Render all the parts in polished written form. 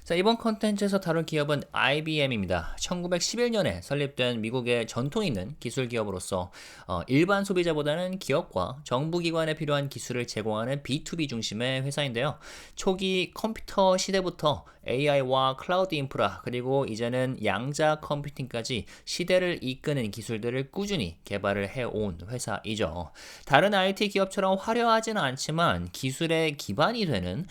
자, 이번 컨텐츠에서 다룰 기업은 IBM입니다. 1911년에 설립된 미국의 전통 있는 기술 기업으로서 일반 소비자보다는 기업과 정부기관에 필요한 기술을 제공하는 B2B 중심의 회사인데요. 초기 컴퓨터 시대부터 AI와 클라우드 인프라 그리고 이제는 양자 컴퓨팅까지 시대를 이끄는 기술들을 꾸준히 개발을 해온 회사이죠. 다른 IT 기업처럼 화려하지는 않지만 기술의 기반이 되는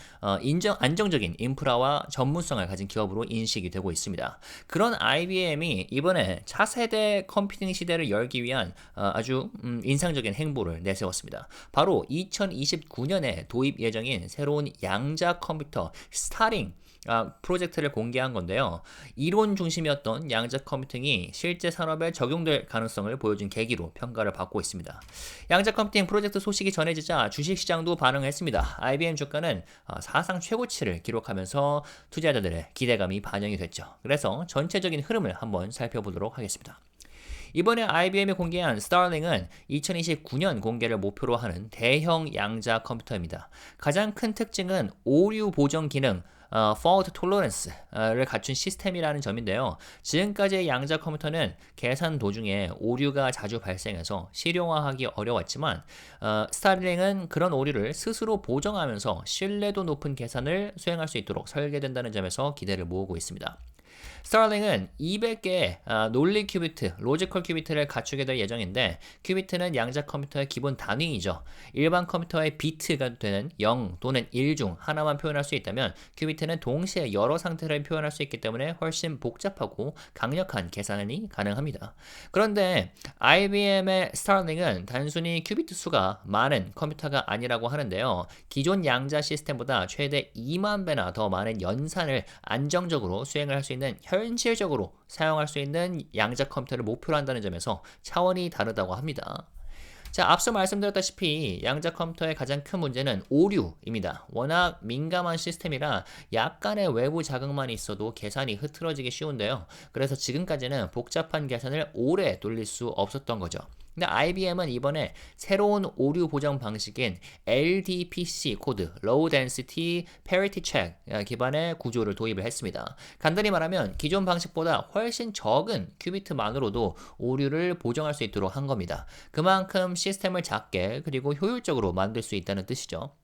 안정적인 인프라와 전문성을 가진 기업으로 인식이 되고 있습니다. 그런 IBM이 이번에 차세대 컴퓨팅 시대를 열기 위한 아주 인상적인 행보를 내세웠습니다. 바로 2029년에 도입 예정인 새로운 양자 컴퓨터 스타링 프로젝트를 공개한 건데요. 이론 중심이었던 양자 컴퓨팅이 실제 산업에 적용될 가능성을 보여준 계기로 평가를 받고 있습니다. 양자 컴퓨팅 프로젝트 소식이 전해지자 주식시장도 반응했습니다. IBM 주가는 사상 최고치를 기록하면서 투자자들의 기대감이 반영이 됐죠. 그래서 전체적인 흐름을 한번 살펴보도록 하겠습니다. 이번에 IBM이 공개한 스타링은 2029년 공개를 목표로 하는 대형 양자 컴퓨터입니다. 가장 큰 특징은 오류 보정 기능, fault tolerance를 갖춘 시스템이라는 점인데요. 지금까지의 양자 컴퓨터는 계산 도중에 오류가 자주 발생해서 실용화하기 어려웠지만 스타링은 그런 오류를 스스로 보정하면서 신뢰도 높은 계산을 수행할 수 있도록 설계된다는 점에서 기대를 모으고 있습니다. 스타링은 200개의 논리 큐비트, 로지컬 큐비트를 갖추게 될 예정인데 큐비트는 양자 컴퓨터의 기본 단위이죠. 일반 컴퓨터의 비트가 되는 0 또는 1 중 하나만 표현할 수 있다면 큐비트는 동시에 여러 상태를 표현할 수 있기 때문에 훨씬 복잡하고 강력한 계산이 가능합니다. 그런데 IBM의 스타링은 단순히 큐비트 수가 많은 컴퓨터가 아니라고 하는데요. 기존 양자 시스템보다 최대 2만 배나 더 많은 연산을 안정적으로 수행을 할 수 있는 현실적으로 사용할 수 있는 양자 컴퓨터를 목표로 한다는 점에서 차원이 다르다고 합니다. 자, 앞서 말씀드렸다시피 양자 컴퓨터의 가장 큰 문제는 오류입니다. 워낙 민감한 시스템이라 약간의 외부 자극만 있어도 계산이 흐트러지기 쉬운데요. 그래서 지금까지는 복잡한 계산을 오래 돌릴 수 없었던 거죠. 근데 IBM은 이번에 새로운 오류 보정 방식인 LDPC 코드, Low Density Parity Check 기반의 구조를 도입을 했습니다. 간단히 말하면 기존 방식보다 훨씬 적은 큐비트만으로도 오류를 보정할 수 있도록 한 겁니다. 그만큼 시스템을 작게 그리고 효율적으로 만들 수 있다는 뜻이죠.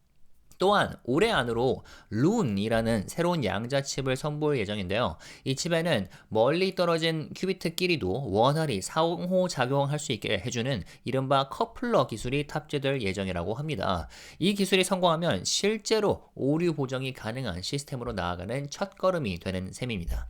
또한 올해 안으로 룬이라는 새로운 양자 칩을 선보일 예정인데요. 이 칩에는 멀리 떨어진 큐비트끼리도 원활히 상호작용할 수 있게 해주는 이른바 커플러 기술이 탑재될 예정이라고 합니다. 이 기술이 성공하면 실제로 오류 보정이 가능한 시스템으로 나아가는 첫걸음이 되는 셈입니다.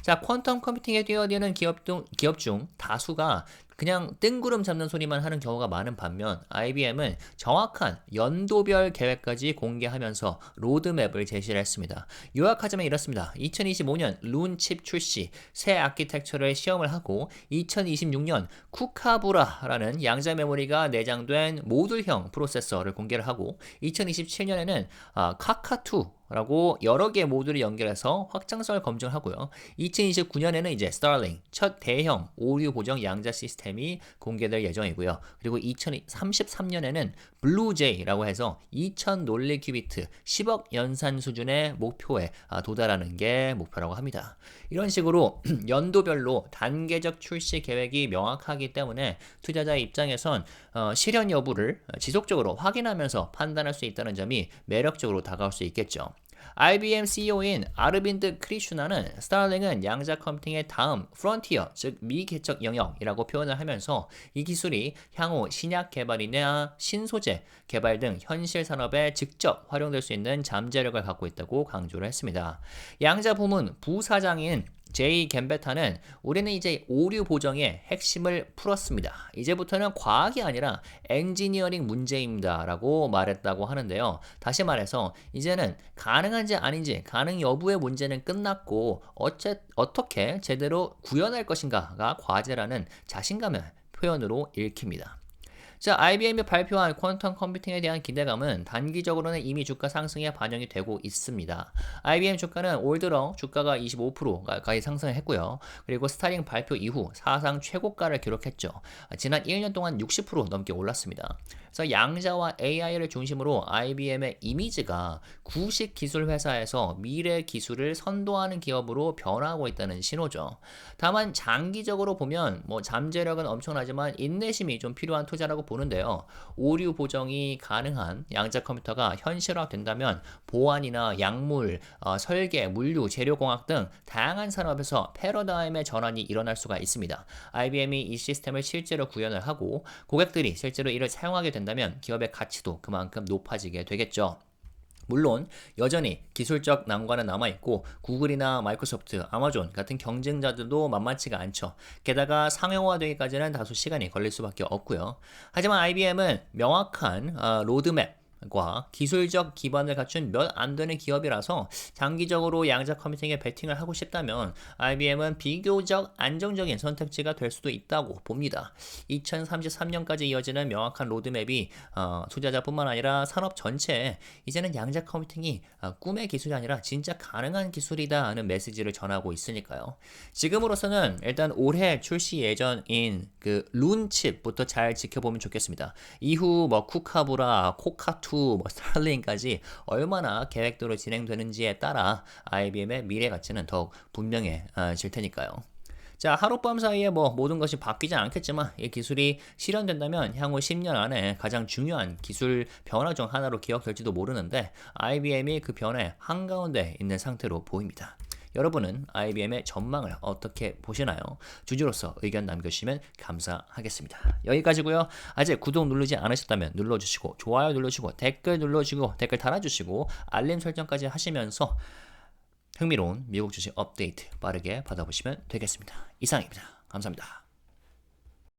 자, 퀀텀 컴퓨팅에 뛰어드는 기업 중 다수가 그냥 뜬구름 잡는 소리만 하는 경우가 많은 반면 IBM은 정확한 연도별 계획까지 공개하면서 로드맵을 제시를 했습니다. 요약하자면 이렇습니다. 2025년 룬 칩 출시, 새 아키텍처를 시험을 하고 2026년 쿠카부라라는 양자 메모리가 내장된 모듈형 프로세서를 공개를 하고 2027년에는 카카2 라고 여러 개의 모듈을 연결해서 확장성을 검증하고요. 2029년에는 이제 스타링 첫 대형 오류 보정 양자 시스템이 공개될 예정이고요. 그리고 2033년에는 블루제이라고 해서 2000 논리 큐비트 10억 연산 수준의 목표에 도달하는 게 목표라고 합니다. 이런 식으로 연도별로 단계적 출시 계획이 명확하기 때문에 투자자 입장에선 실현 여부를 지속적으로 확인하면서 판단할 수 있다는 점이 매력적으로 다가올 수 있겠죠. IBM CEO인 아르빈드 크리슈나는 스타링은 양자 컴퓨팅의 다음 프론티어, 즉 미개척 영역이라고 표현을 하면서 이 기술이 향후 신약 개발이나 신소재 개발 등 현실 산업에 직접 활용될 수 있는 잠재력을 갖고 있다고 강조를 했습니다. 양자 부문 부사장인 제이 갬베타는 우리는 이제 오류 보정의 핵심을 풀었습니다. 이제부터는 과학이 아니라 엔지니어링 문제입니다. 라고 말했다고 하는데요. 다시 말해서 이제는 가능한지 아닌지 가능 여부의 문제는 끝났고 어떻게 제대로 구현할 것인가가 과제라는 자신감의 표현으로 읽힙니다. 자, IBM이 발표한 퀀텀 컴퓨팅에 대한 기대감은 단기적으로는 이미 주가 상승에 반영이 되고 있습니다. IBM 주가는 올 들어 주가가 25%까지 상승했고요. 그리고 스타링 발표 이후 사상 최고가를 기록했죠. 지난 1년 동안 60% 넘게 올랐습니다. 그래서 양자와 AI를 중심으로 IBM의 이미지가 구식 기술 회사에서 미래 기술을 선도하는 기업으로 변화하고 있다는 신호죠. 다만 장기적으로 보면 잠재력은 엄청나지만 인내심이 좀 필요한 투자라고 보는데요. 오류 보정이 가능한 양자 컴퓨터가 현실화된다면 보안이나 약물, 설계, 물류, 재료공학 등 다양한 산업에서 패러다임의 전환이 일어날 수가 있습니다. IBM이 이 시스템을 실제로 구현을 하고 고객들이 실제로 이를 사용하게 된다면 기업의 가치도 그만큼 높아지게 되겠죠. 물론 여전히 기술적 난관은 남아있고 구글이나 마이크로소프트, 아마존 같은 경쟁자들도 만만치가 않죠. 게다가 상용화되기까지는 다소 시간이 걸릴 수밖에 없고요. 하지만 IBM은 명확한 로드맵 과 기술적 기반을 갖춘 몇 안 되는 기업이라서 장기적으로 양자 컴퓨팅에 베팅을 하고 싶다면 IBM은 비교적 안정적인 선택지가 될 수도 있다고 봅니다. 2033년까지 이어지는 명확한 로드맵이 투자자뿐만 아니라 산업 전체에 이제는 양자 컴퓨팅이 꿈의 기술이 아니라 진짜 가능한 기술이다 하는 메시지를 전하고 있으니까요. 지금으로서는 일단 올해 출시 예정인 그 룬칩부터 잘 지켜보면 좋겠습니다. 이후 쿠카부라, 코카2, 스타링까지 얼마나 계획대로 진행되는지에 따라 IBM의 미래 가치는 더욱 분명해질 테니까요. 자, 하룻밤 사이에 모든 것이 바뀌지 않겠지만 이 기술이 실현된다면 향후 10년 안에 가장 중요한 기술 변화 중 하나로 기억될지도 모르는데 IBM이 그 변화의 한가운데 있는 상태로 보입니다. 여러분은 IBM의 전망을 어떻게 보시나요? 주주로서 의견 남겨주시면 감사하겠습니다. 여기까지고요. 아직 구독 누르지 않으셨다면 눌러주시고 좋아요 눌러주시고 댓글 눌러주시고 댓글 달아주시고 알림 설정까지 하시면서 흥미로운 미국 주식 업데이트 빠르게 받아보시면 되겠습니다. 이상입니다. 감사합니다.